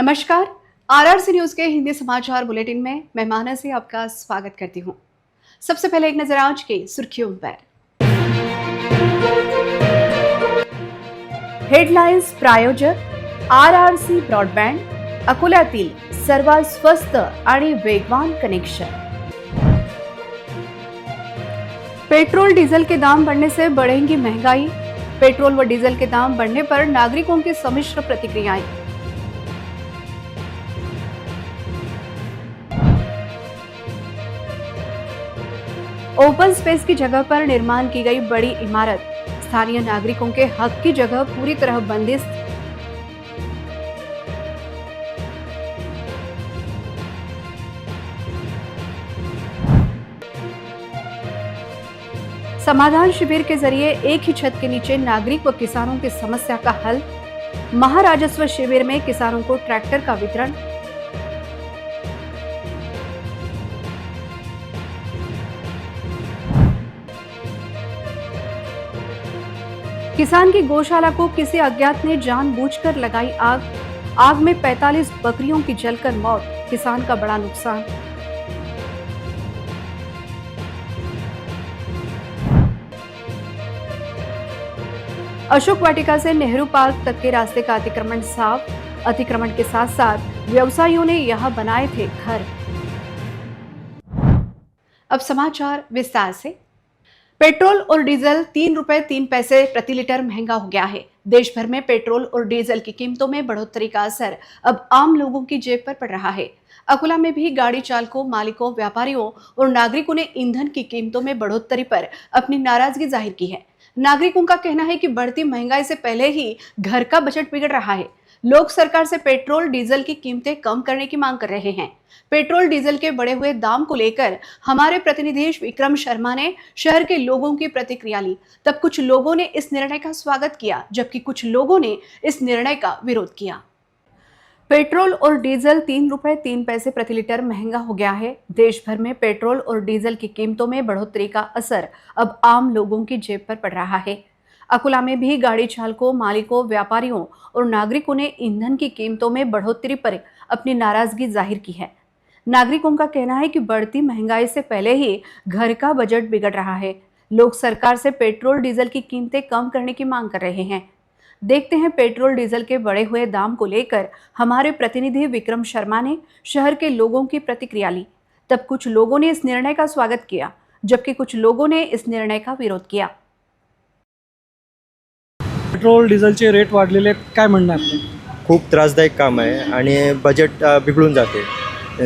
नमस्कार। RRC news के हिंदी समाचार बुलेटिन में मैं मानसी आपका स्वागत करती हूं। सबसे पहले एक नजर आज की सुर्खियों पर। हेडलाइन्स प्रायोजक आरआरसी ब्रॉडबँड, अकोल्यातील सर्वात स्वस्त आणि वेगवान कनेक्शन। पेट्रोल डीजल के दाम बढ़ने से बढ़ेगी महंगाई। पेट्रोल व डीजल के दाम बढ़ने पर नागरिकों की सम्मिश्र प्रतिक्रियाएं। ओपन स्पेस की जगह पर निर्माण की गई बड़ी इमारत, स्थानीय नागरिकों के हक की जगह पूरी तरह बंदिस्त। समाधान शिविर के जरिए एक ही छत के नीचे नागरिक व किसानों की समस्या का हल। महाराजस्व शिविर में किसानों को ट्रैक्टर का वितरण। किसान की गौशाला को किसी अज्ञात ने जानबूझकर लगाई आग। आग में 45 बकरियों की जलकर मौत, किसान का बड़ा नुकसान। अशोक वाटिका से नेहरू पार्क तक के रास्ते का अतिक्रमण साफ। अतिक्रमण के साथ साथ व्यवसायियों ने यहां बनाए थे घर। अब समाचार विस्तार से। पेट्रोल और डीजल 3 रुपए 3 पैसे प्रति लीटर महंगा हो गया है। देश भर में पेट्रोल और डीजल की कीमतों में बढ़ोतरी का असर अब आम लोगों की जेब पर पड़ रहा है। अकोला में भी गाड़ी चालकों, मालिकों, व्यापारियों और नागरिकों ने ईंधन की कीमतों में बढ़ोतरी पर अपनी नाराजगी जाहिर की है। नागरिकों का कहना है कि बढ़ती महंगाई से पहले ही घर का बजट बिगड़ रहा है। लोग सरकार से पेट्रोल डीजल की कीमतें कम करने की मांग कर रहे हैं। पेट्रोल डीजल के बढ़े हुए दाम को लेकर हमारे प्रतिनिधि विक्रम शर्मा ने शहर के लोगों की प्रतिक्रिया ली। तब कुछ लोगों ने इस निर्णय का स्वागत किया, जबकि कुछ लोगों ने इस निर्णय का विरोध किया। पेट्रोल और डीजल 3 रुपए 3 पैसे प्रति लीटर महंगा हो गया है। देश भर में पेट्रोल और डीजल की कीमतों में बढ़ोतरी का असर अब आम लोगों की जेब पर पड़ रहा है। अकोला में भी गाड़ी चालकों, मालिकों, व्यापारियों और नागरिकों ने ईंधन की कीमतों में बढ़ोतरी पर अपनी नाराजगी जाहिर की है। नागरिकों का कहना है कि बढ़ती महंगाई से पहले ही घर का बजट बिगड़ रहा है। लोग सरकार से पेट्रोल डीजल की कीमतें कम करने की मांग कर रहे हैं। देखते हैं पेट्रोल डीजल के बढ़े हुए दाम को लेकर हमारे प्रतिनिधि विक्रम शर्मा ने शहर के लोगों की प्रतिक्रिया ली। तब कुछ लोगों ने इस निर्णय का स्वागत किया, जबकि कुछ लोगों ने इस निर्णय का विरोध किया। पेट्रोल डिझेलचे रेट वाढलेले काय म्हणणं आपलं? खूप त्रासदायक काम आहे आणि बजेट बिघडून जाते।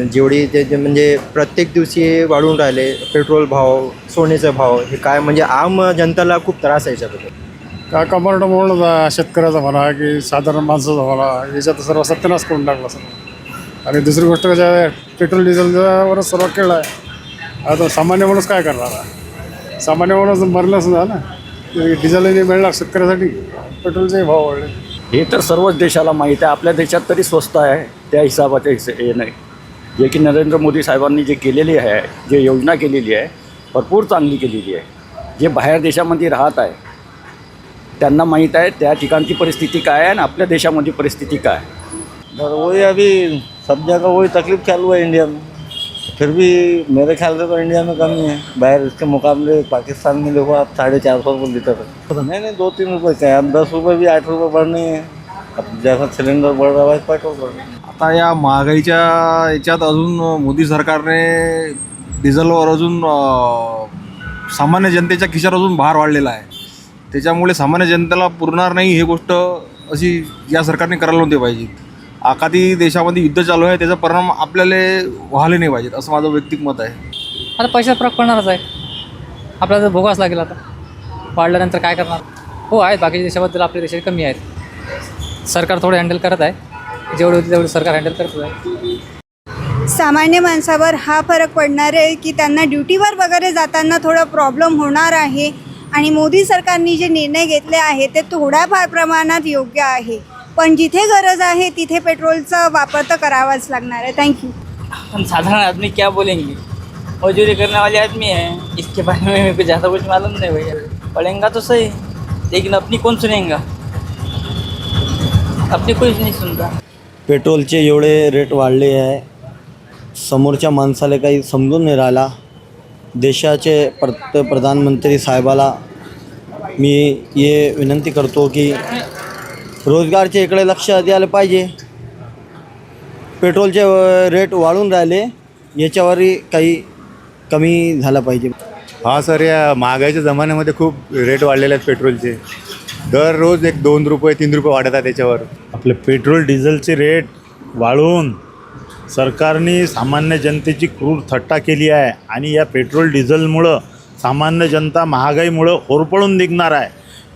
जेवढी ते म्हणजे प्रत्येक दिवशी वाढून राहिले पेट्रोल भाव, सोन्याचा भाव, हे काय म्हणजे आम जनतेला खूप त्रास आहे याच्याबद्दल। का कमरडं म्हणून शेतकऱ्याचा म्हणा की साधारण माणसाचा म्हणा, याच्यात सर्व सत्यानाश करून टाकला सर्व। आणि दुसरी गोष्ट कसं, पेट्रोल डिझेलवरच सर्व खेळ आहे। आता सामान्य माणूस काय करणार आहे? सामान्य माणूस मरलंच ना, डिझेलही मिळणार शेतकऱ्यासाठी, पेट्रोलचे भाव वाढले। हे तर सर्वच देशाला माहीत आहे। आपल्या देशात तरी स्वस्त आहे त्या हिसाबाचे हे नाही, जे की नरेंद्र मोदी साहेबांनी जे केलेली आहे, जे योजना केलेली आहे, भरपूर चांगली केलेली आहे। जे बाहेर देशामध्ये राहत आहे त्यांना माहीत आहे त्या ठिकाणची परिस्थिती काय आहे आणि आपल्या देशामध्ये परिस्थिती काय है। वही अभी सब जगह वही तकलीफ चालू है इंडिया में। फिर भी मेरे ख्याल से तो इंडिया में कमी है, बाहर इसके मुकाबले पाकिस्तान में देखो आप 450 रुपये लीटर है। नहीं 2-3 रुपये क्या है, अब 10 रुपये भी 8 रुपये बढ़ने हैं। अब जैसा सिलेंडर बढ़ रहा है पेट्रोल बढ़ रहा है। आता या महागाईच्या याच्यात अजून मोदी सरकारने डिझेलवर अजून सामान्य जनतेच्या खिशावर अजून भार वाढलेला आहे। त्याच्यामुळे सामान्य जनतेला पुरणार नाही, ही गोष्ट अशी या सरकारने करायला नव्हती पाहिजे। आखाती देशामध्ये युद्ध चालू आहे, त्याचा परिणाम आपल्याला व्हायला नाही पाहिजेत, असं माझं वैयक्तिक मत आहे। आता पैशात फरक पडणारच आहे, आपल्याला तर भोगावंच लागेल। आता वाढल्यानंतर काय करणार? हो आहेत, बाकीच्या देशाबद्दल आपल्या देशात कमी आहेत। सरकार थोडं हँडल करत आहे, जेवढे होते तेवढे सरकार हँडल करत आहे। सामान्य माणसावर हा फरक पडणार आहे की त्यांना ड्युटीवर वगैरे जाताना थोडा प्रॉब्लेम होणार आहे। आणि मोदी सरकारने जे निर्णय घेतले आहे ते थोड्याफार प्रमाणात योग्य आहे, पण जिथे गरज आहे तिथे पेट्रोलचा वापर तर करावाच लागणार आहे। थँक्यू। हम साधारण आदमी क्या बोलेंगे, मजदूरी करने वाले आदमी हैं, इसके बारे में मेरे को ज़्यादा कुछ मालूम नहीं भैया। पढ़ेंगा तो सही, लेकिन अपनी कौन सुनेगा? अपनी कोई नहीं सुनता। पेट्रोलचे एवढे रेट वाढले आहे, समोरच्या माणसाला काही समजून नाही राहिला. देशाचे प्रधानमंत्री साहेबाला मी हे विनंती करतो की रोजगारच्या इकडे लक्ष द्यायला पाहिजे. पेट्रोलचे रेट वाढून राहिले, याच्यावरही काही कमी झालं पाहिजे. हा सर, या महागाईच्या जमान्यामध्ये खूप रेट वाढलेले आहेत पेट्रोलचे. दररोज 1-2 रुपये 3 रुपये वाढत आहे त्याच्यावर. आपले पेट्रोल डिझेलचे रेट वाढवून सरकारने सामान्य जनतेची क्रूर थट्टा केली आहे आणि या पेट्रोल डिझेलमुळं सामान्य जनता महागाईमुळं होरपळून निघणार आहे.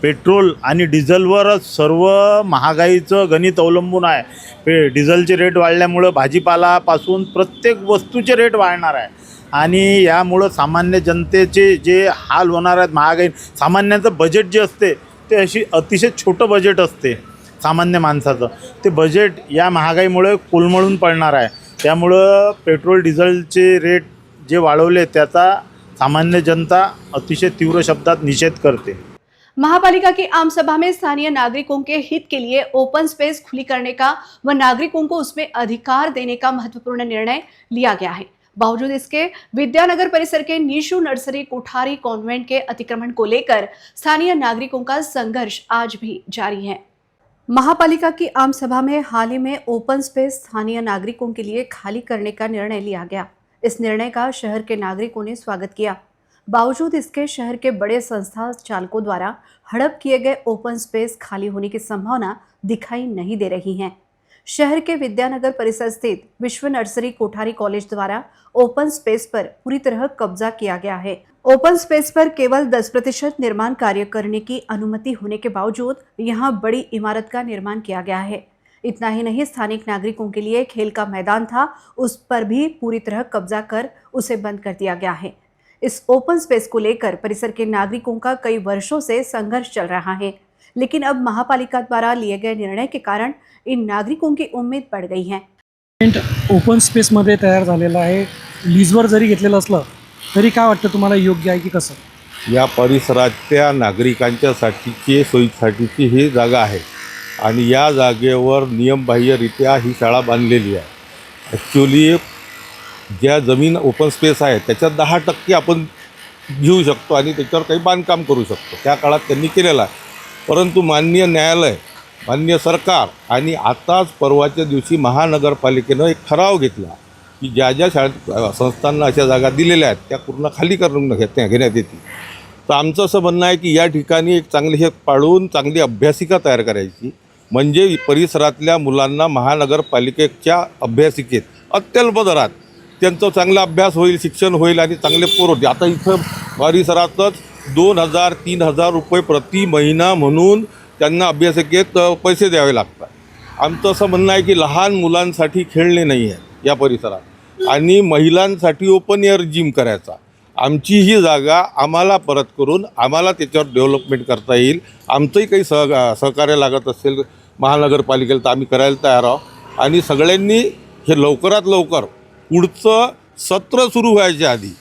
पेट्रोल आणि डिझेलवरच सर्व महागाईचं गणित अवलंबून आहे. डिझेलचे रेट वाढल्यामुळं भाजीपालापासून प्रत्येक वस्तूचे रेट वाढणार आहे आणि यामुळं सामान्य जनतेचे जे हाल होणार आहेत. महागाई, सामान्याचं बजेट जे असते ते अशी अतिशय छोटं बजेट असते सामान्य माणसाचं. ते बजेट या महागाईमुळे कोलमडून पडणार आहे. त्यामुळं पेट्रोल डिझेलचे रेट जे वाढवले त्याचा सामान्य जनता अतिशय तीव्र शब्दात निषेध करते. महापालिका की आम सभा में स्थानीय नागरिकों के हित के लिए ओपन स्पेस खुली करने का व नागरिकों को उसमें अधिकार देने का महत्वपूर्ण निर्णय लिया गया है. बावजूद इसके विद्यानगर परिसर के नीशू नर्सरी कोठारी कॉन्वेंट के अतिक्रमण को लेकर स्थानीय नागरिकों का संघर्ष आज भी जारी है. महापालिका की आम सभा में हाल ही में ओपन स्पेस स्थानीय नागरिकों के लिए खाली करने का निर्णय लिया गया. इस निर्णय का शहर के नागरिकों ने स्वागत किया. बावजूद इसके शहर के बड़े संस्था चालकों द्वारा हड़प किए गए ओपन स्पेस खाली होने की संभावना दिखाई नहीं दे रही है. शहर के विद्यानगर परिसर स्थित विश्व नर्सरी कोठारी कॉलेज द्वारा ओपन स्पेस पर पूरी तरह कब्जा किया गया है. ओपन स्पेस पर केवल 10% निर्माण कार्य करने की अनुमति होने के बावजूद यहां बड़ी इमारत का निर्माण किया गया है. इतना ही नहीं, स्थानिक नागरिकों के लिए खेल का मैदान था, उस पर भी पूरी तरह कब्जा कर उसे बंद कर दिया गया है. इस ओपन स्पेस को लेकर परिसर के नागरिकों का कई वर्षों से संघर्ष चल रहा है, लेकिन अब महापालिका द्वारा लिए गए निर्णय के कारण इन नागरिकों की उम्मीद बढ़ गई है. ओपन स्पेसमध्ये तयार झालेला आहे. लीजवर जरी घेतलेलं असलं तरी काय वाटतं तुम्हाला, योग्य आहे की कसं? या परिसरातल्या नागरिकांच्यासाठीची सोयीसाठीची ही जागा आहे आणि या जागेवर नियमबाह्यरित्या ही शाळा बांधलेली आहे. ॲक्च्युली ज्या जमीन ओपन स्पेस आहे त्याच्यात 10% आपण घेऊ शकतो आणि त्याच्यावर काही बांधकाम करू शकतो. त्या काळात त्यांनी केलेलं आहे. परंतु माननीय न्यायालय, माननीय सरकार आणि आताच परवाच्या दिवशी महानगरपालिकेनं एक ठराव घेतला की ज्या ज्या शाळेत संस्थांना अशा जागा दिलेल्या आहेत त्या पूर्ण खाली करून घेण्यात येतील. तर आमचं असं म्हणणं आहे की या ठिकाणी एक चांगली हे पाडून चांगली अभ्यासिका तयार करायची, म्हणजे परिसरातल्या मुलांना महानगरपालिकेच्या अभ्यासिकेत अत्यल्प दरात त्यांचा चांगला अभ्यास होईल, शिक्षण होईल आणि चांगले पोर होते. आता इथं परिसरातच 2,000-3,000 रुपये प्रति महिना म्हणून त्यांना अभ्यासिकेत पैसे द्यावे लागतात. आमचं असं म्हणणं आहे की लहान मुलांसाठी खेळणे नाही आहे या परिसरात आणि महिलांसाठी ओपन एअर जिम करायचा. आमची ही जागा आम्हाला परत करून आम्हाला त्याच्यावर डेव्हलपमेंट करता येईल. आमचंही काही सहकार्य लागत असेल महानगरपालिकेला तर आम्ही करायला तयार आहोत आणि सगळ्यांनी हे लवकरात लवकर पुढचं सत्र सुरू व्हायच्या आधी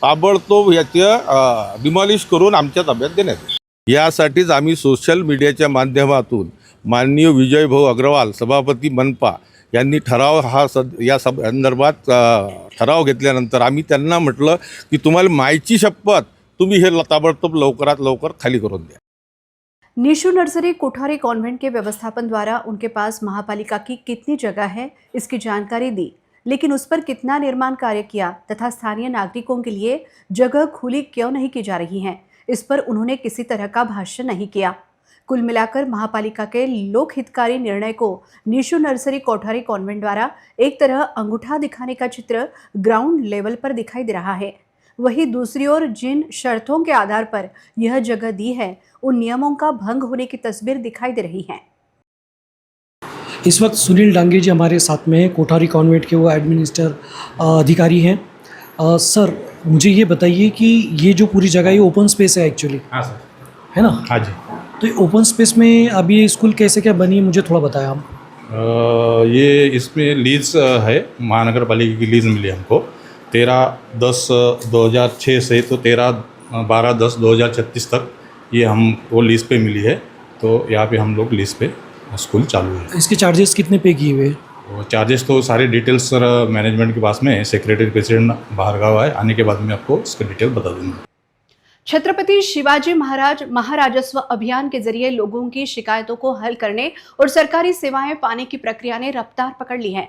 ताबडतोब याचं डिमॉलिश करून आमच्या ताब्यात देण्यात येईल. यासाठीच आम्ही सोशल मीडियाच्या माध्यमातून माननीय विजय भाऊ अग्रवाल, सभापती मनपा यांनी ठराव या संदर्भात ठराव घेतल्यानंतर आम्ही त्यांना म्हटलं की तुम्हाला मायची शपथ, तुम्ही हे ताबडतोब लवकरात लवकर खाली करून द्या. नीशू नर्सरी कोठारी कॉन्वेंट के व्यवस्थापन द्वारा उनके पास महापालिका की कितनी जगह है इसकी जानकारी दी, लेकिन उस पर कितना निर्माण कार्य किया तथा स्थानीय नागरिकों के लिए जगह खुली क्यों नहीं की जा रही है, इस पर उन्होंने किसी तरह का भाष्य नहीं किया. कुल मिलाकर महापालिका के लोक हितकारी निर्णय को नीशू नर्सरी कोठारी कॉन्वेंट द्वारा एक तरह अंगूठा दिखाने का चित्र ग्राउंड लेवल पर दिखाई दे रहा है. वहीं दूसरी ओर जिन शर्तों के आधार पर यह जगह दी है उन नियमों का भंग होने की तस्वीर दिखाई दे रही है. इस वक्त सुनील डांगे जी हमारे साथ में हैं, कोठारी कॉन्वेंट के वो एडमिनिस्टर अधिकारी हैं. सर, मुझे ये बताइए कि ये जो पूरी जगह ये ओपन स्पेस है एक्चुअली? हाँ सर. है ना? हाँ जी. तो ये ओपन स्पेस में अभी ये स्कूल कैसे क्या बनी है, मुझे थोड़ा बताया आप. ये इसमें लीज है, महानगर पालिका की लीज मिली हमको 13/10/2006 से तो 13/12/10/2036 तक ये हमको लीज पे मिली है. तो यहाँ पे हम लोग लीज पे स्कूल चालू है. इसके चार्जेस कितने पे किए हुए? तो चार्जेस तो सारे डिटेल्स सर मैनेजमेंट के पास में है, सेक्रेटरी प्रेसिडेंट भार्गव है, आने के बाद मैं आपको इसका डिटेल बता दूंगा। छत्रपति शिवाजी महाराज महाराजस्व अभियान के जरिए लोगों की शिकायतों को हल करने और सरकारी सेवाएं पाने की प्रक्रिया ने रफ्तार पकड़ ली है।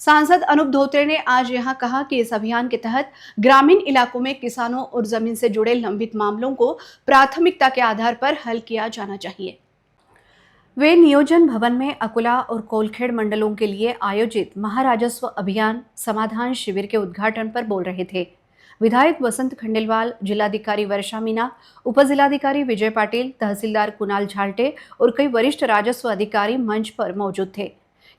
सांसद अनूप धोत्रे ने आज यहां कहा कि इस अभियान के तहत ग्रामीण इलाकों में किसानों और जमीन से जुड़े लंबित मामलों को प्राथमिकता के आधार पर हल किया जाना चाहिए। वे नियोजन भवन में अकोला और कोलखेड़ मंडलों के लिए आयोजित महाराजस्व अभियान समाधान शिविर के उद्घाटन पर बोल रहे थे। विधायक वसंत खंडेलवाल, जिलाधिकारी वर्षा मीना, उपजिलाधिकारी विजय पाटिल, तहसीलदार कुणाल झाल्टे और कई वरिष्ठ राजस्व अधिकारी मंच पर मौजूद थे।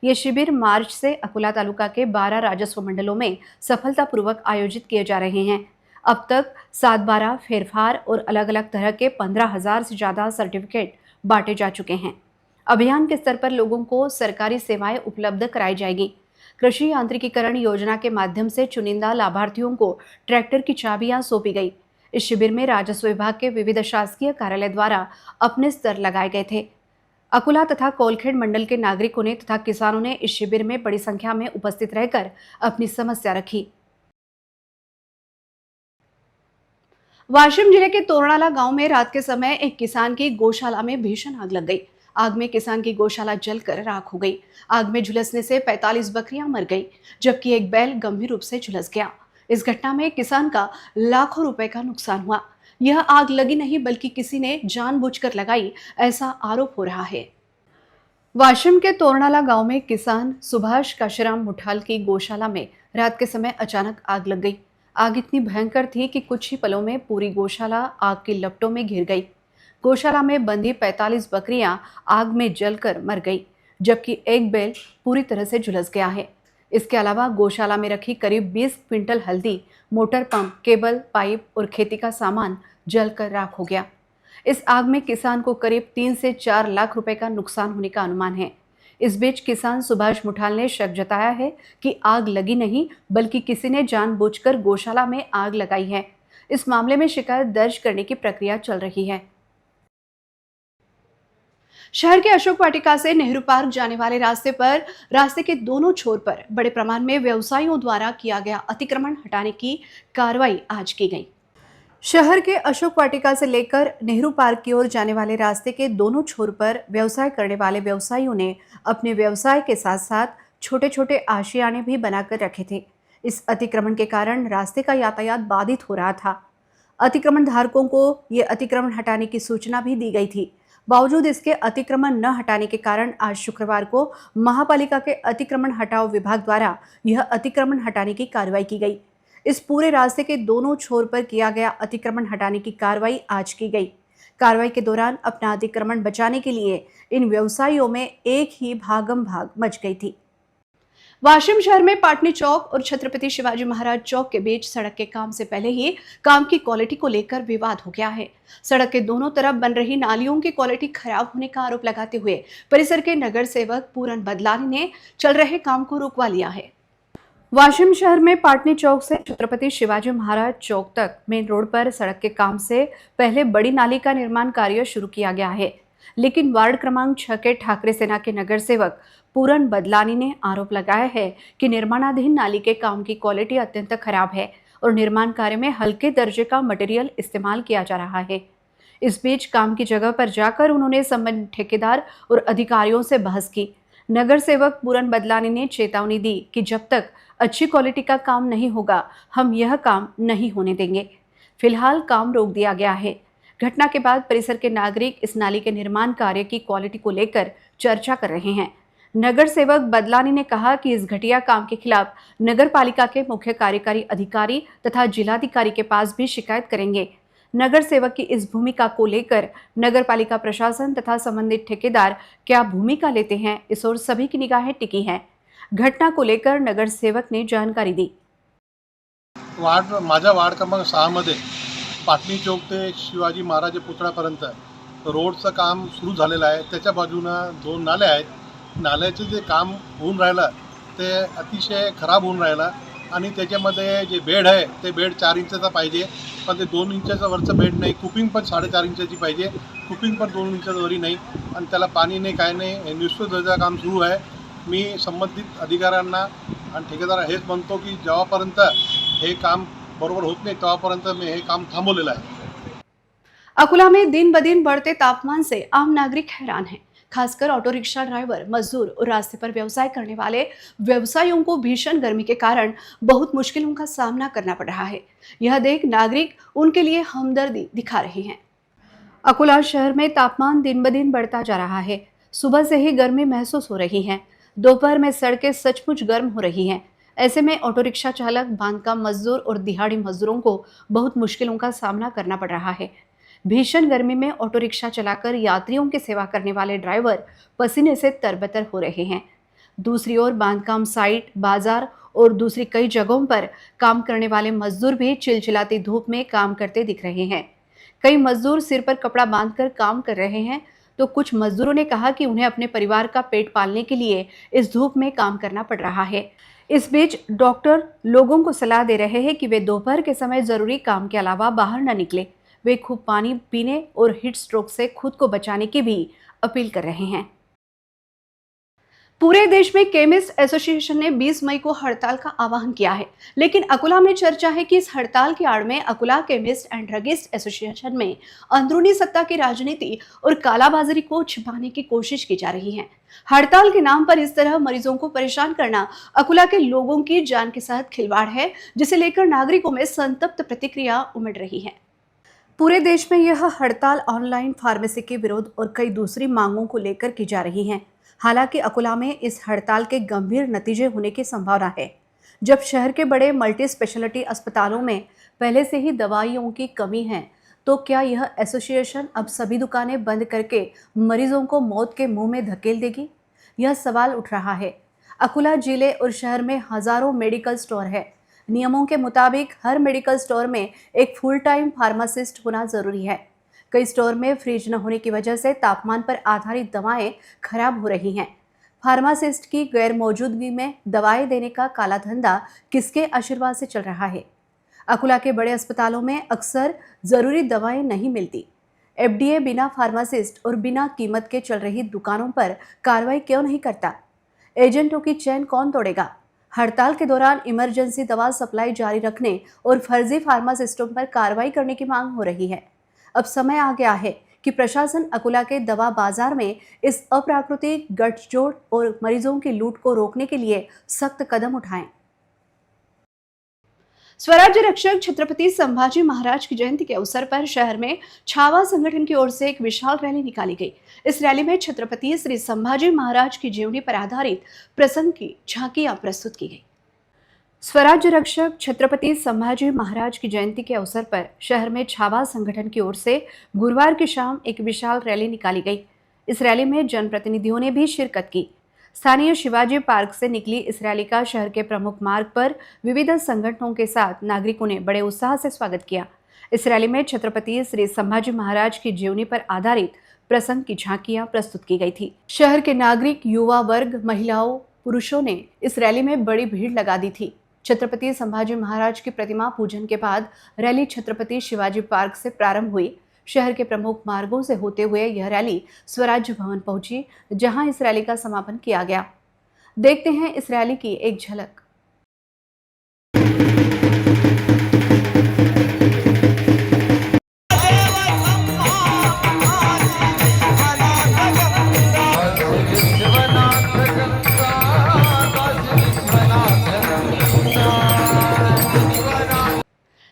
ये शिविर मार्च से अकोला तालुका के 12 राजस्व मंडलों में सफलतापूर्वक आयोजित किए जा रहे हैं। अब तक 7/12 फेरफार और अलग अलग तरह के 15,000 से ज़्यादा सर्टिफिकेट बांटे जा चुके हैं। अभियान के स्तर पर लोगों को सरकारी सेवाएं उपलब्ध कराई जाएगी। कृषि यांत्रिकीकरण योजना के माध्यम से चुनिंदा लाभार्थियों को ट्रैक्टर की चाबियां सौंपी गई। इस शिविर में राजस्व विभाग के विविध शासकीय कार्यालय द्वारा अपने स्तर लगाए गए थे। अकोला तथा कोलखेड़ मंडल के नागरिकों ने तथा किसानों ने इस शिविर में बड़ी संख्या में उपस्थित रहकर अपनी समस्या रखी। वाशिम जिले के तोरणाला गांव में रात के समय एक किसान की गौशाला में भीषण आग लग गई। आग में किसान की गौशाला जलकर राख हो गई। आग में झुलसने से 45 बकरियां मर गई, जबकि एक बैल गंभीर रूप से झुलस गया। इस घटना में किसान का लाखों रुपए का नुकसान हुआ। यह आग लगी नहीं बल्कि किसी ने जानबूझकर लगाई, ऐसा आरोप हो रहा है। वाशिम के तोरणाला गांव में किसान सुभाष काशीराम मुठाल की गौशाला में रात के समय अचानक आग लग गई। आग इतनी भयंकर थी कि कुछ ही पलों में पूरी गौशाला आग की लपटों में घिर गई। गौशाला में बंधी 45 बकरियां आग में जलकर मर गई, जबकि एक बैल पूरी तरह से झुलस गया है। इसके अलावा गौशाला में रखी करीब 20 क्विंटल हल्दी, मोटर पंप, केबल, पाइप और खेती का सामान जलकर राख हो गया। इस आग में किसान को करीब 3 से 4 लाख रुपए का नुकसान होने का अनुमान है। इस बीच किसान सुभाष मुठाल ने शक जताया है कि आग लगी नहीं बल्कि किसी ने जानबूझकर गौशाला में आग लगाई है। इस मामले में शिकायत दर्ज करने की प्रक्रिया चल रही है। शहर के अशोक वाटिका से नेहरू पार्क जाने वाले रास्ते के दोनों छोर पर बड़े प्रमाण में व्यवसायियों द्वारा किया गया अतिक्रमण हटाने की कार्रवाई आज की गई। शहर के अशोक वाटिका से लेकर नेहरू पार्क की ओर जाने वाले रास्ते के दोनों छोर पर व्यवसाय करने वाले व्यवसायियों ने अपने व्यवसाय के साथ साथ छोटे छोटे आशियाने भी बनाकर रखे थे। इस अतिक्रमण के कारण रास्ते का यातायात बाधित हो रहा था। अतिक्रमण धारकों को ये अतिक्रमण हटाने की सूचना भी दी गई थी। बावजूद इसके अतिक्रमण न हटाने के कारण आज शुक्रवार को महापालिका के अतिक्रमण हटाओ विभाग द्वारा यह अतिक्रमण हटाने की कार्रवाई की गई। इस पूरे रास्ते के दोनों छोर पर किया गया अतिक्रमण हटाने की कार्रवाई आज की गई। कार्रवाई के दौरान अपना अतिक्रमण बचाने के लिए इन व्यवसायियों में एक ही भागम भाग मच गई थी। वाशिम शहर में पाटनी चौक और छत्रपति शिवाजी महाराज चौक के बीच सड़क के काम से पहले ही काम की क्वालिटी को लेकर विवाद हो गया है। सड़क के दोनों तरफ बन रही नालियों की क्वालिटी खराब होने का आरोप लगाते हुए परिसर के नगर सेवक पूरन बदलानी ने चल रहे काम को रुकवा लिया है। वाशिम शहर में पाटनी चौक से छत्रपति शिवाजी महाराज चौक तक मेन रोड पर सड़क के काम से पहले बड़ी नाली का निर्माण कार्य शुरू किया गया है, लेकिन वार्ड क्रमांक 6 के ठाकरे सेना के नगर सेवक पूरन बदलानी ने आरोप लगाया है कि निर्माणाधीन नाली के काम की क्वालिटी अत्यंत खराब है और निर्माण कार्य में हल्के दर्जे का मटेरियल इस्तेमाल किया जा रहा है। इस बीच काम की जगह पर जाकर उन्होंने संबंधित ठेकेदार और अधिकारियों से बहस की। नगर सेवक पूरन बदलानी ने चेतावनी दी कि जब तक अच्छी क्वालिटी का काम नहीं होगा हम यह काम नहीं होने देंगे। फिलहाल काम रोक दिया गया है। घटना के बाद परिसर के नागरिक इस नाली के निर्माण कार्य की क्वालिटी को लेकर चर्चा कर रहे हैं। नगर सेवक बदलानी ने कहा कि इस घटिया काम के खिलाफ नगर पालिका के मुख्य कार्यकारी अधिकारी तथा जिलाधिकारी के पास भी शिकायत करेंगे। नगर सेवक की इस भूमिका को लेकर नगर पालिका प्रशासन तथा संबंधित ठेकेदार क्या भूमिका लेते हैं, इस ओर सभी की निगाहें टिकी हैं। घटना को लेकर नगर सेवक ने जानकारी दी। माझ्या वार्ड क्रमांक 6 मध्ये पाटणी चौक ते शिवाजी महाराज पुतळ्यापर्यंत रोडचं काम सुरू झालेलं आहे। त्याच्या बाजूनं 2 नाले आहेत। नाल्याचे जे काम होऊन राहिलं ते अतिशय खराब होऊन राहिलं आणि त्याच्यामध्ये जे बेड आहे ते बेड 4 इंचाचा पाहिजे, पण ते 2 इंचाचा वरचं बेड नाही। कुपिंग पण 4.5 इंचाची पाहिजे, कुपिंग पण 2 इंचाचा वरी नाही आणि त्याला पाणी नाही, काय नाही। निष्ठुर दर्जाचं काम सुरू आहे मी संबंधित अधिकाऱ्यांना आणि ठेकेदार हेच म्हणतो की जेव्हापर्यंत हे काम बरोबर होत नहीं तोपर्यंत मैं ये काम थांबवलेला है। अकोला में दिन ब दिन बढ़ते तापमान से आम नागरिक हैरान हैं। खासकर ऑटो रिक्शा ड्राइवर, मजदूर और रास्ते पर व्यवसाय करने वाले व्यवसायियों को भीषण गर्मी के कारण बहुत मुश्किलों का सामना करना पड़ रहा है। यह देख नागरिक उनके लिए हमदर्दी दिखा रहे हैं। अकोला शहर में तापमान दिन ब दिन बढ़ता जा रहा है। सुबह से ही गर्मी महसूस हो रही है। दोपहर में सड़कें सचमुच गर्म हो रही हैं। ऐसे में ऑटो रिक्शा चालक, बांधकाम मजदूर और दिहाड़ी मजदूरों को बहुत मुश्किलों का सामना करना पड़ रहा है। भीषण गर्मी में ऑटो रिक्शा चलाकर यात्रियों की सेवा करने वाले ड्राइवर पसीने से तरबतर हो रहे हैं। दूसरी ओर बांधकाम साइट, बाजार और दूसरी कई जगहों पर काम करने वाले मजदूर भी चिलचिलाती धूप में काम करते दिख रहे हैं। कई मजदूर सिर पर कपड़ा बांधकर काम कर रहे हैं, तो कुछ मजदूरों ने कहा कि उन्हें अपने परिवार का पेट पालने के लिए इस धूप में काम करना पड़ रहा है। इस बीच डॉक्टर लोगों को सलाह दे रहे हैं कि वे दोपहर के समय जरूरी काम के अलावा बाहर न निकले। वे खूब पानी पीने और हीट स्ट्रोक से खुद को बचाने की भी अपील कर रहे हैं। पूरे देश में केमिस्ट एसोसिएशन ने 20 मई को हड़ताल का आह्वान किया है, लेकिन अकोला में चर्चा है कि इस हड़ताल की आड़ में Akola chemist and druggist association में अंदरूनी सत्ता की राजनीति और कालाबाजारी को छिपाने की कोशिश की जा रही है। हड़ताल के नाम पर इस तरह मरीजों को परेशान करना अकोला के लोगों की जान के साथ खिलवाड़ है, जिसे लेकर नागरिकों में संतप्त प्रतिक्रिया उमड़ रही है। पूरे देश में यह हड़ताल ऑनलाइन फार्मेसी के विरोध और कई दूसरी मांगों को लेकर की जा रही है। हालांकि अकोला में इस हड़ताल के गंभीर नतीजे होने की संभावना है। जब शहर के बड़े मल्टी स्पेशलिटी अस्पतालों में पहले से ही दवाइयों की कमी है, तो क्या यह एसोसिएशन अब सभी दुकानें बंद करके मरीजों को मौत के मुंह में धकेल देगी? यह सवाल उठ रहा है। अकोला जिले और शहर में हजारों मेडिकल स्टोर है। नियमों के मुताबिक हर मेडिकल स्टोर में एक फुल टाइम फार्मासिस्ट होना जरूरी है। कई स्टोर में फ्रिज न होने की वजह से तापमान पर आधारित दवाएं खराब हो रही हैं। फार्मासिस्ट की गैर मौजूदगी में दवाएं देने का काला धंधा किसके आशीर्वाद से चल रहा है? अकोला के बड़े अस्पतालों में अक्सर जरूरी दवाएं नहीं मिलती। FDA बिना फार्मासिस्ट और बिना कीमत के चल रही दुकानों पर कार्रवाई क्यों नहीं करता? एजेंटों की चैन कौन तोड़ेगा? हड़ताल के दौरान इमरजेंसी दवा सप्लाई जारी रखने और फर्जी फार्मासिस्टों पर कार्रवाई करने की मांग हो रही है। अब समय आ गया है कि प्रशासन अकोला के दवा बाजार में इस अप्राकृतिक गठजोड़ और मरीजों की लूट को रोकने के लिए सख्त कदम उठाएं। स्वराज्य रक्षक छत्रपति संभाजी महाराज की जयंती के अवसर पर शहर में छावा संगठन की ओर से एक विशाल रैली निकाली गई। इस रैली में छत्रपति श्री संभाजी महाराज की जीवनी पर आधारित प्रसंग की झांकियां प्रस्तुत की गई। स्वराज्य रक्षक छत्रपति संभाजी महाराज की जयंती के अवसर पर शहर में छावा संगठन की ओर से गुरुवार की शाम एक विशाल रैली निकाली गई। इस रैली में जनप्रतिनिधियों ने भी शिरकत की। स्थानीय शिवाजी पार्क से निकली इस रैली का शहर के प्रमुख मार्ग पर विविध संगठनों के साथ नागरिकों ने बड़े उत्साह से स्वागत किया। इस रैली में छत्रपति श्री संभाजी महाराज की जीवनी पर आधारित प्रसंग की झांकियां प्रस्तुत की गई थी। शहर के नागरिक, युवा वर्ग, महिलाओं, पुरुषों ने इस रैली में बड़ी भीड़ लगा दी थी। छत्रपति संभाजी महाराज की प्रतिमा पूजन के बाद रैली छत्रपति शिवाजी पार्क से प्रारंभ हुई। शहर के प्रमुख मार्गों से होते हुए यह रैली स्वराज्य भवन पहुंची, जहां इस रैली का समापन किया गया। देखते हैं इस रैली की एक झलक।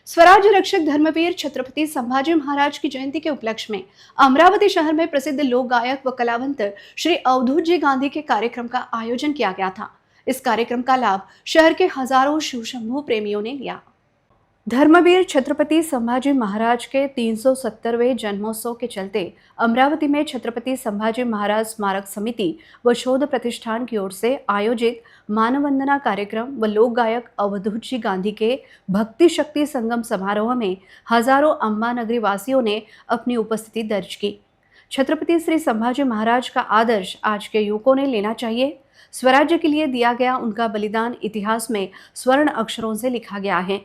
स्वराज्य रक्षक धर्मवीर छत्रपति संभाजी महाराज की जयंती के उपलक्ष्य में अमरावती शहर में प्रसिद्ध लोक गायक व कलावंत श्री अवधूत जी गांधी के कार्यक्रम का आयोजन किया गया था। इस कार्यक्रम का लाभ शहर के हजारों शिव शंभू प्रेमियों ने लिया। धर्मवीर छत्रपति संभाजी महाराज के 370वें जन्मोत्सव के चलते अमरावती में छत्रपति संभाजी महाराज स्मारक समिति व शोध प्रतिष्ठान की ओर से आयोजित मानव वंदना कार्यक्रम व लोक गायक अवधूत जी गांधी के भक्ति शक्ति संगम समारोह में हजारों अम्बा नगरी वासियों ने अपनी उपस्थिति दर्ज की। छत्रपति श्री संभाजी महाराज का आदर्श आज के युवकों ने लेना चाहिए। स्वराज्य के लिए दिया गया उनका बलिदान इतिहास में स्वर्ण अक्षरों से लिखा गया है।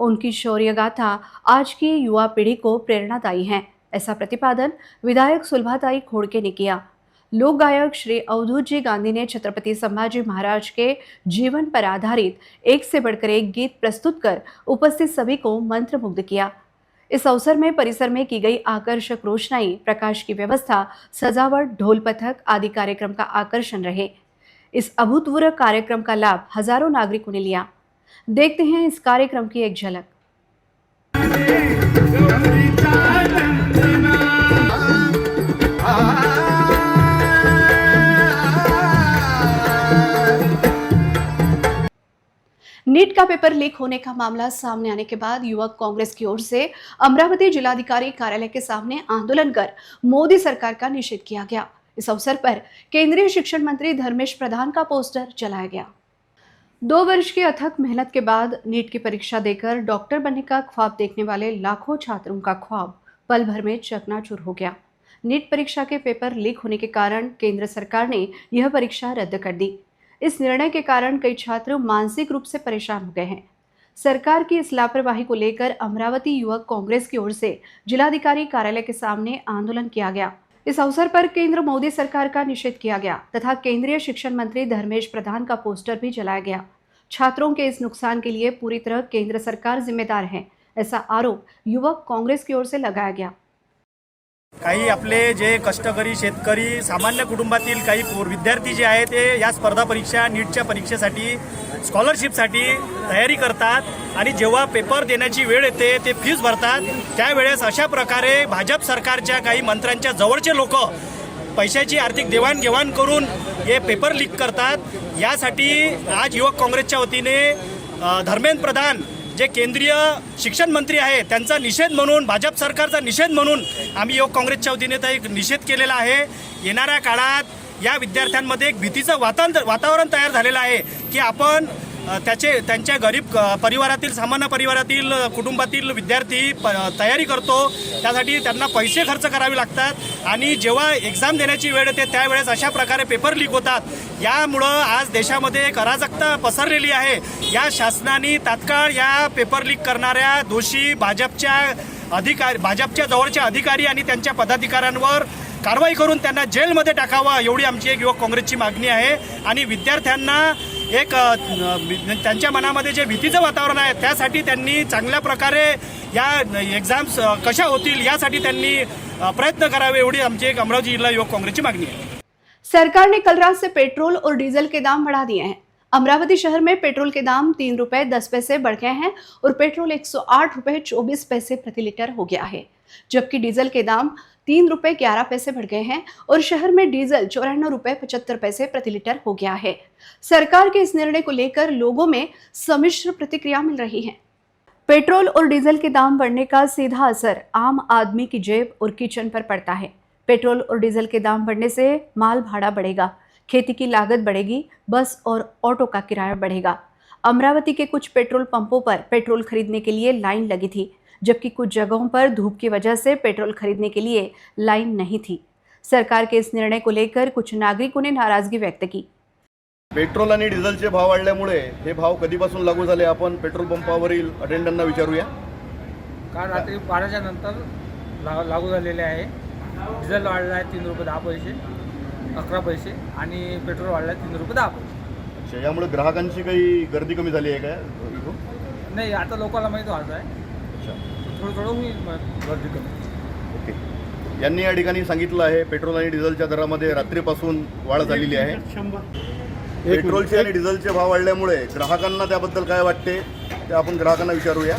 उनकी शौर्य गाथा आज की युवा पीढ़ी को प्रेरणादायी है। ऐसा प्रतिपादन विधायक सुलभाताई खोड़के ने किया। लोक गायक श्री अवधूत जी गांधी ने छत्रपति संभाजी महाराज के जीवन पर आधारित एक से बढ़कर एक गीत प्रस्तुत कर उपस्थित सभी को मंत्रमुग्ध किया। इस अवसर में परिसर में की गई आकर्षक रोशनाई, प्रकाश की व्यवस्था, सजावट, ढोल पथक आदि कार्यक्रम का आकर्षण रहे। इस अभूतपूर्व कार्यक्रम का लाभ हजारों नागरिकों ने लिया। देखते हैं इस कार्यक्रम की एक झलक। नीट का पेपर लीक होने का मामला सामने आने के बाद युवक कांग्रेस की ओर से अमरावती जिलाधिकारी कार्यालय के सामने आंदोलन कर मोदी सरकार का निषेध किया गया। इस अवसर पर केंद्रीय शिक्षण मंत्री धर्मेश प्रधान का पोस्टर जलाया गया। 2 वर्ष की अथक मेहनत के बाद नीट की परीक्षा देकर डॉक्टर बनने का ख्वाब देखने वाले लाखों छात्रों का ख्वाब पल भर में चकनाचूर हो गया। नीट परीक्षा के पेपर लीक होने के कारण केंद्र सरकार ने यह परीक्षा रद्द कर दी। इस निर्णय के कारण कई छात्र मानसिक रूप से परेशान हो गए हैं। सरकार की इस लापरवाही को लेकर अमरावती युवक कांग्रेस की ओर से जिलाधिकारी कार्यालय के सामने आंदोलन किया गया। इस अवसर पर केंद्र मोदी सरकार का निषेध किया गया तथा केंद्रीय शिक्षण मंत्री धर्मेश प्रधान का पोस्टर भी जलाया गया। छात्रों के इस नुकसान के लिए पूरी तरह केंद्र सरकार जिम्मेदार है, ऐसा आरोप युवक कांग्रेस की ओर से लगाया गया। काही आपले जे कष्टकरी शेतकरी सामान्य कुटुंबातील काही विद्यार्थी जे आहेत ते या स्पर्धा परीक्षा नीटच्या परीक्षेसाठी स्कॉलरशिपसाठी तयारी करतात आणि जेव्हा पेपर देण्याची वेळ येते ते फीस भरतात। त्यावेळेस अशा प्रकारे भाजप सरकारच्या काही मंत्र्यांच्या जवळचे लोक पैशाची आर्थिक देवाणघेवाण करून हे पेपर लीक करतात। यासाठी आज युवक काँग्रेसच्या वतीने धर्मेंद्र प्रधान जे केंद्रीय शिक्षण मंत्री आहे त्यांचा निषेध म्हणून, भाजप सरकारचा निषेध म्हणून आम्ही युवक काँग्रेसच्या वतीने एक निषेध केलेला आहे। येणाऱ्या काळात या विद्यार्थ्यांमध्ये एक भीतीचं वातावरण तयार झालेलं आहे की आपण त्यांच्या गरीब परिवारातील, सामान्य परिवारातील, कुटुंबातील विद्यार्थी तयारी करतो, त्यासाठी त्यांना पैसे खर्च करावे लागतात आणि जेव्हा एक्झाम देण्याची वेळ येते त्यावेळेस अशा प्रकारे पेपर लीक होतात। यामुळं आज देशामध्ये एक अराजकता पसरलेली आहे। या शासनाने तात्काळ या पेपर लीक करणाऱ्या दोषी भाजपच्या जवळच्या अधिकारी आणि त्यांच्या पदाधिकाऱ्यांवर कारवाई करून त्यांना जेलमध्ये टाकावं, एवढी आमची एक युवक काँग्रेसची मागणी आहे। आणि विद्यार्थ्यांना एक त्यांच्या मनामध्ये जे भीतीचं वातावरण आहे त्यासाठी त्यांनी चांगल्या प्रकारे या एग्जाम्स कशा होतील यासाठी त्यांनी प्रयत्न करावे, एवढी आमची एक अमरावती जिल्हा युवक काँग्रेसची मागणी है। सरकार ने कल रात से पेट्रोल और डीजल के दाम बढ़ा दिए हैं। अमरावती शहर में पेट्रोल के दाम 3 रुपए 10 पैसे बढ़ गए हैं और पेट्रोल 108 रुपए 24 पैसे प्रति लीटर हो गया है, जबकि डीजल के दाम 3 रुपए 11 पैसे बढ़ गए हैं और शहर में डीजल 94 रुपए 75 पैसे प्रति लीटर हो गया है। सरकार के इस निर्णय को लेकर लोगों में सम्मिश्र प्रतिक्रिया मिल रही है। पेट्रोल और डीजल के दाम बढ़ने का सीधा असर आम आदमी की जेब और किचन पर पड़ता है। पेट्रोल और डीजल के दाम बढ़ने से माल भाड़ा बढ़ेगा, खेती की लागत बढ़ेगी, बस और ऑटो का किराया बढ़ेगा। अमरावती के कुछ पेट्रोल पंपों पर पेट्रोल खरीदने के लिए लाइन लगी थी, जबकि कुछ जगहों पर धूप की वजह से पेट्रोल खरीदने के लिए लाइन नहीं थी। सरकार के इस निर्णय को लेकर कुछ नागरिकों ने नाराजगी व्यक्त की। पेट्रोल आणि डिझेलचे भाव वाढल्यामुळे हे भाव कधीपासून लागू झाले आपण पेट्रोल पंपावरील अटेंडंटना विचारूया। काल रात्री 12च्या नंतर लागू झालेले आहे। डिझेल वाढला आहे 3 रुपये 10 पैसे 11 पैसे आणि पेट्रोल वाढला आहे 3 रुपये 10 पैसे। अच्छा, यामुळे ग्राहकांची काही गर्दी कमी झाली आहे का? नाही, आता लोकांना माहिती व्हायचं आहे। थोडं होईल गर्दी कमी। ओके, यांनी या ठिकाणी सांगितलं आहे पेट्रोल आणि डिझेलच्या दरामध्ये रात्रीपासून वाढ झालेली आहे। पेट्रोलचे आणि डिझेलचे भाव वाढल्यामुळे ग्राहकांना त्याबद्दल काय वाटते ते आपण ग्राहकांना विचारूया।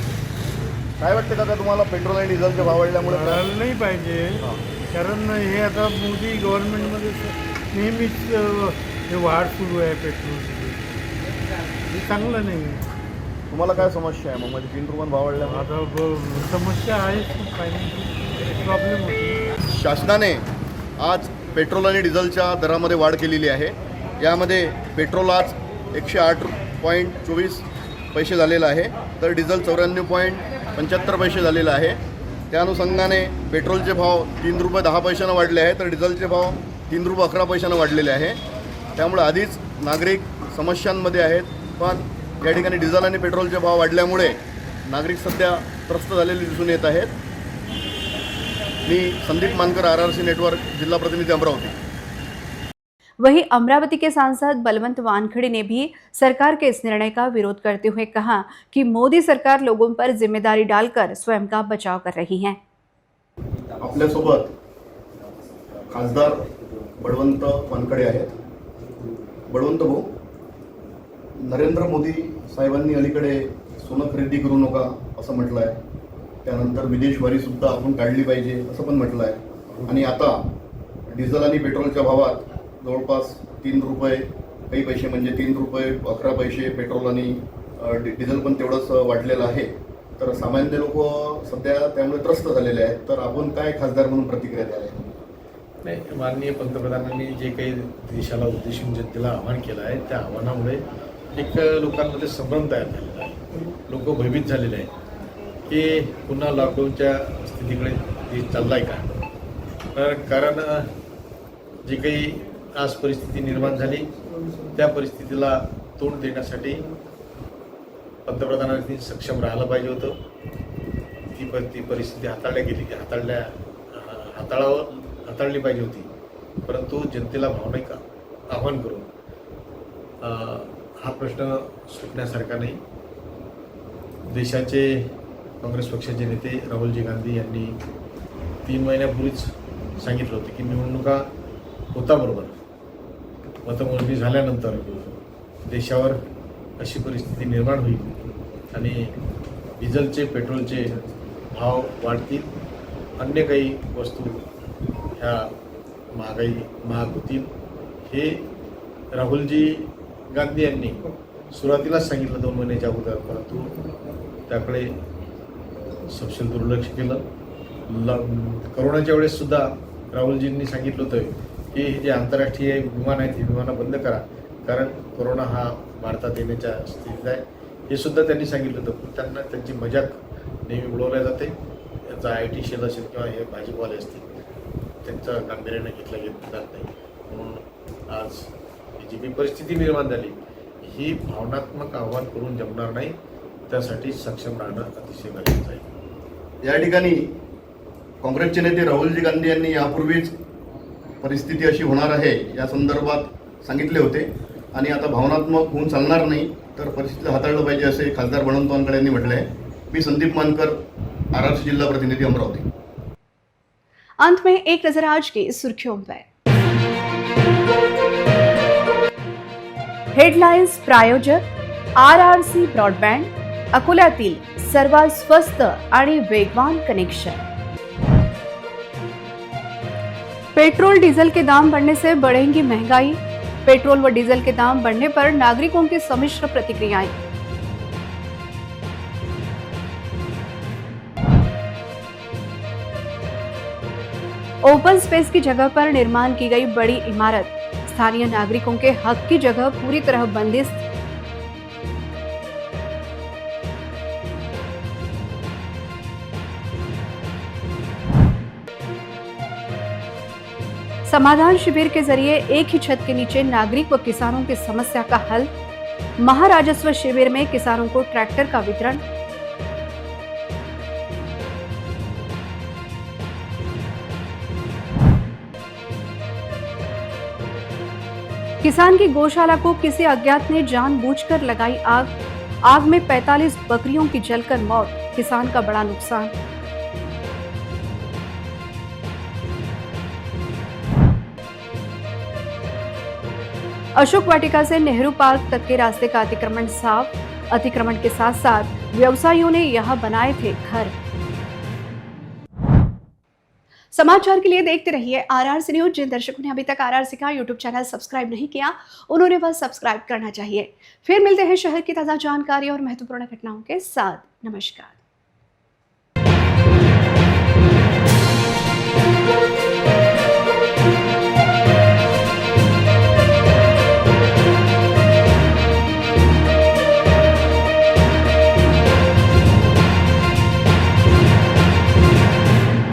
काय वाटते का तुम्हाला पेट्रोल आणि डिझेलचे भाव वाढल्यामुळे? नाही पाहिजे, कारण हे आता मोदी गव्हर्नमेंटमध्ये नेहमीच हे वाढ सुरू आहे पेट्रोलची, हे चांगलं नाही आहे। तुम्हाला काय समस्या आहे मग? म्हणजे 3 रुपये भाव वाढल्यामुळे आता समस्या आहे, फायनान्शियल प्रॉब्लेम होती। शासनाने आज पेट्रोल आणि डिझेलच्या दरामध्ये वाढ केलेली आहे। यामध्ये पेट्रोल आज 108.24 पैसे झालेलं आहे, तर डिझेल 94.75 पैसे झालेलं आहे। त्या अनुषंगाने पेट्रोलचे भाव 3 रुपये 10 पैशानं वाढले आहे, तर डिझेलचे भाव 3 रुपये 11 पैशानं वाढलेले आहे। त्यामुळे आधीच नागरिक समस्यांमध्ये आहेत, पण या ठिकाणी डिझेल आणि पेट्रोलचे भाव वाढल्यामुळे नागरिक सध्या त्रस्त झालेले दिसून येत आहेत। मी संदीप मानकर, RRC नेटवर्क, जिल्हा प्रतिनिधी अमरावती। वहीं अमरावती के सांसद बलवंत वानखड़े ने भी सरकार के इस निर्णय का विरोध करते हुए कहा कि मोदी सरकार लोगों पर जिम्मेदारी डालकर स्वयं का बचाव कर रही है। आपल्यासोबत खासदार बळवंत वानखडे आहेत. बळवंत भाऊ, नरेंद्र मोदी साहेबांनी अलीकडे सोनं खरेदी करू नका असं म्हटलं आहे. त्यानंतर विदेशवारीसुद्धा आपण काढली पाहिजे असं पण म्हटलं आहे. आणि आता डिझेल आणि पेट्रोलच्या भावात जवळपास 3 रुपये काही पैसे म्हणजे 3 रुपये 11 पैसे पेट्रोल आणि डिझेल पण तेवढंच वाढलेलं आहे. तर सामान्य लोक सध्या त्यामुळे त्रस्त झालेले आहेत. तर आपण काय खासदार म्हणून प्रतिक्रिया द्याल? नाही, माननीय पंतप्रधानांनी जे काही देशाला उद्देशून जनतेला आवाहन केलं आहे त्या आव्हानामुळे एक लोकांमध्ये संभ्रम तयार झालेला आहे. लोक भयभीत झालेले आहेत की पुन्हा लॉकडाऊनच्या स्थितीकडे देश चालला आहे का. कारण जी काही आज परिस्थिती निर्माण झाली त्या परिस्थितीला तोंड देण्यासाठी पंतप्रधानांनी सक्षम राहायला पाहिजे होतं. ती परिस्थिती हाताळली पाहिजे होती. परंतु जनतेला भावनिक आव्हान करून हा प्रश्न सुटण्यासारखा नाही. देशाचे काँग्रेस पक्षाचे नेते राहुलजी गांधी यांनी 3 महिन्यापूर्वीच सांगितलं होतं की निवडणुका होताबरोबर मतमोजणी झाल्यानंतर देशावर अशी परिस्थिती निर्माण होईल आणि डिझेलचे पेट्रोलचे भाव वाढतील, अन्य काही वस्तू ह्या महाग होतील. हे राहुलजी गांधी यांनी सुरुवातीलाच सांगितलं 2 महिन्याच्या अगोदर, परंतु त्याकडे सपशेल दुर्लक्ष केलं. करोनाच्या वेळेससुद्धा राहुलजींनी सांगितलं होतं की हे जे आंतरराष्ट्रीय विमान आहेत ही विमानं बंद करा, कारण कोरोना हा भारतात येण्याच्या स्थितीत आहे. हे सुद्धा त्यांनी सांगितलं होतं. पण त्यांना त्यांची मजाक नेहमी उडवल्या जाते. याचा IT शेल असेल किंवा हे भाजीपाले असतील त्यांचं गांभीर्यानं घेतलं जात नाही. म्हणून आज जी काही परिस्थिती निर्माण झाली ही भावनात्मक आव्हान करून जमणार नाही. त्यासाठी सक्षम राहणं अतिशय गरजेचं आहे. या ठिकाणी काँग्रेसचे नेते राहुलजी गांधी यांनी यापूर्वीच परिस्थिती अशी होणार आहे या संदर्भात सांगितले होते आणि आता भावनात्मक होऊन चालणार नाही, तर परिस्थिती हाताळलं पाहिजे असे खासदार बळवंत वानखडे यांनी म्हटले आहे. मी संदीप मानकर, RRC जिल्हा प्रतिनिधी, अमरावती. अंत में एक नजर आज की सुर्खियों पर। हेडलाइन्स प्रायोजक RRC ब्रॉडबँड, अकोल्यातील सर्वात स्वस्त आणि वेगवान कनेक्शन। पेट्रोल डीजल के दाम बढ़ने से बढ़ेगी महंगाई, पेट्रोल व डीजल के दाम बढ़ने पर नागरिकों की सम्मिश्र प्रतिक्रियाएं। ओपन स्पेस की जगह पर निर्माण की गई बड़ी इमारत, स्थानीय नागरिकों के हक की जगह पूरी तरह बंदिस्त। समाधान शिविर के जरिए एक ही छत के नीचे नागरिक व किसानों की समस्या का हल, महाराजस्व शिविर में किसानों को ट्रैक्टर का वितरण। किसान की गौशाला को किसी अज्ञात ने जानबूझकर लगाई आग, आग में 45 बकरियों की जलकर मौत, किसान का बड़ा नुकसान। अशोक वाटिका से नेहरू पार्क तक के रास्ते का अतिक्रमण साफ, अतिक्रमण के साथ साथ व्यवसायियों ने यहां बनाए थे घर। समाचार के लिए देखते रहिए RRC न्यूज। जिन दर्शकों ने अभी तक RRC का YouTube चैनल सब्सक्राइब नहीं किया उन्होंने बस सब्सक्राइब करना चाहिए। फिर मिलते हैं शहर की ताजा जानकारी और महत्वपूर्ण घटनाओं के साथ। नमस्कार।